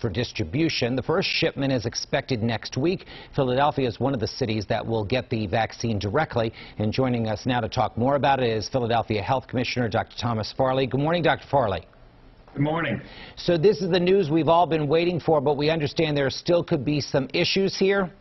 for distribution. The first shipment is expected next week. Philadelphia is one of the cities that will get the vaccine directly. And joining us now to talk more about it is Philadelphia Health Commissioner Dr. Thomas Farley. Good morning, Dr. Farley. Good morning. So this is the news we've all been waiting for, but we understand there still could be some issues here.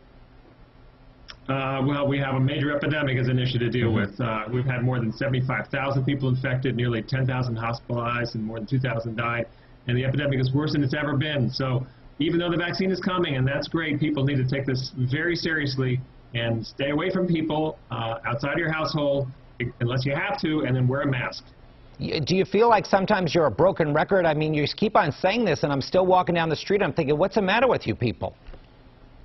Well, we have a major epidemic as an issue to deal with. We've had more than 75,000 people infected, nearly 10,000 hospitalized, and more than 2,000 died. And the epidemic is worse than it's ever been. So even though the vaccine is coming, and that's great, people need to take this very seriously and stay away from people outside your household unless you have to, and then wear a mask. Do you feel like sometimes you're a broken record? I mean, you keep on saying this, and I'm still walking down the street. I'm thinking, what's the matter with you people?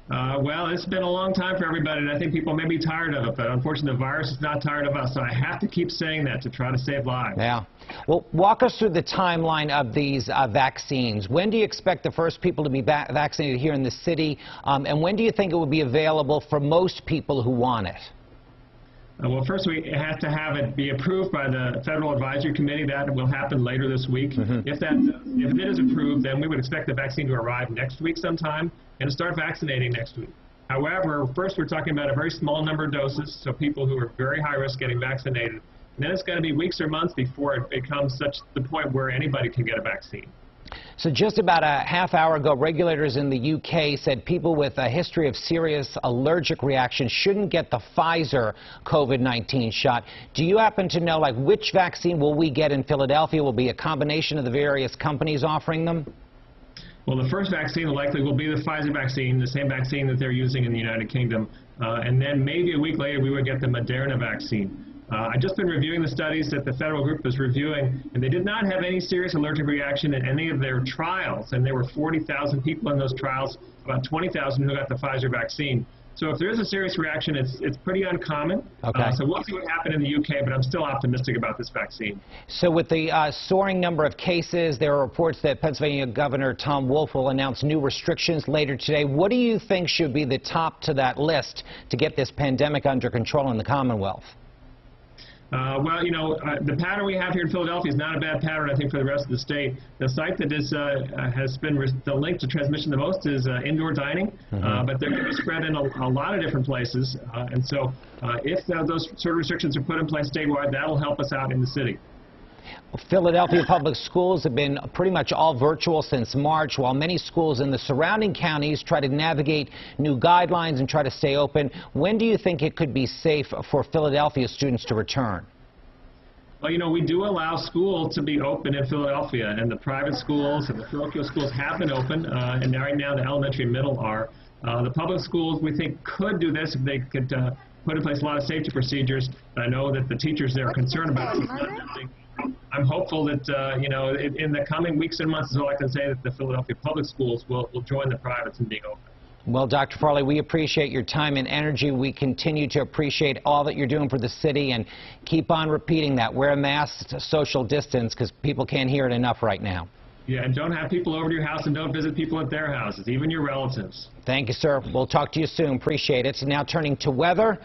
Well, it's been a long time for everybody, and I think people may be tired of it, but unfortunately the virus is not tired of us, so I have to keep saying that to try to save lives. Yeah. Well, walk us through the timeline of these vaccines. When do you expect the first people to be vaccinated here in the city, and when do you think it will be available for most people who want it? Well, first we have to have it be approved by the Federal Advisory Committee. That will happen later this week. If it is approved, then we would expect the vaccine to arrive next week sometime and to start vaccinating next week. However, first we're talking about a very small number of doses, so people who are very high risk getting vaccinated. And then it's going to be weeks or months before it becomes the point where anybody can get a vaccine. So just about a half hour ago, regulators in the UK said people with a history of serious allergic reactions shouldn't get the Pfizer COVID-19 shot. Do you happen to know, like, which vaccine will we get in Philadelphia? Will be a combination of the various companies offering them? Well, the first vaccine likely will be the Pfizer vaccine, the same vaccine that they're using in the United Kingdom. And then maybe a week later we would get the Moderna vaccine. I've just been reviewing the studies that the federal group is reviewing, and they did not have any serious allergic reaction in any of their trials. And there were 40,000 people in those trials, about 20,000 who got the Pfizer vaccine. So if there is a serious reaction, it's pretty uncommon. Okay. So we'll see what happens in the UK, but I'm still optimistic about this vaccine. So with the soaring number of cases, there are reports that Pennsylvania Governor Tom Wolf will announce new restrictions later today. What do you think should be the top to that list to get this pandemic under control in the Commonwealth? Well, you know, the pattern we have here in Philadelphia is not a bad pattern, I think, for the rest of the state. The site that has been the link to transmission the most is indoor dining, but they're going to be spread in a lot of different places. And so if those sort of restrictions are put in place statewide, that will help us out in the city. Philadelphia public schools have been pretty much all virtual since March, while many schools in the surrounding counties try to navigate new guidelines and try to stay open. When do you think it could be safe for Philadelphia students to return? Well, you know, we do allow schools to be open in Philadelphia, and the private schools and the parochial schools have been open, and right now the elementary and middle are. The public schools, we think, could do this if they could put in place a lot of safety procedures. I know that the teachers there are concerned about it. I'm hopeful that, you know, in the coming weeks and months is all I can say, that the Philadelphia public schools will join the privates in being open. Well, Dr. Farley, we appreciate your time and energy. We continue to appreciate all that you're doing for the city, and keep on repeating that. Wear a mask, social distance, because people can't hear it enough right now. Yeah, and don't have people over to your house, and don't visit people at their houses, even your relatives. Thank you, sir. We'll talk to you soon. Appreciate it. Now turning to weather.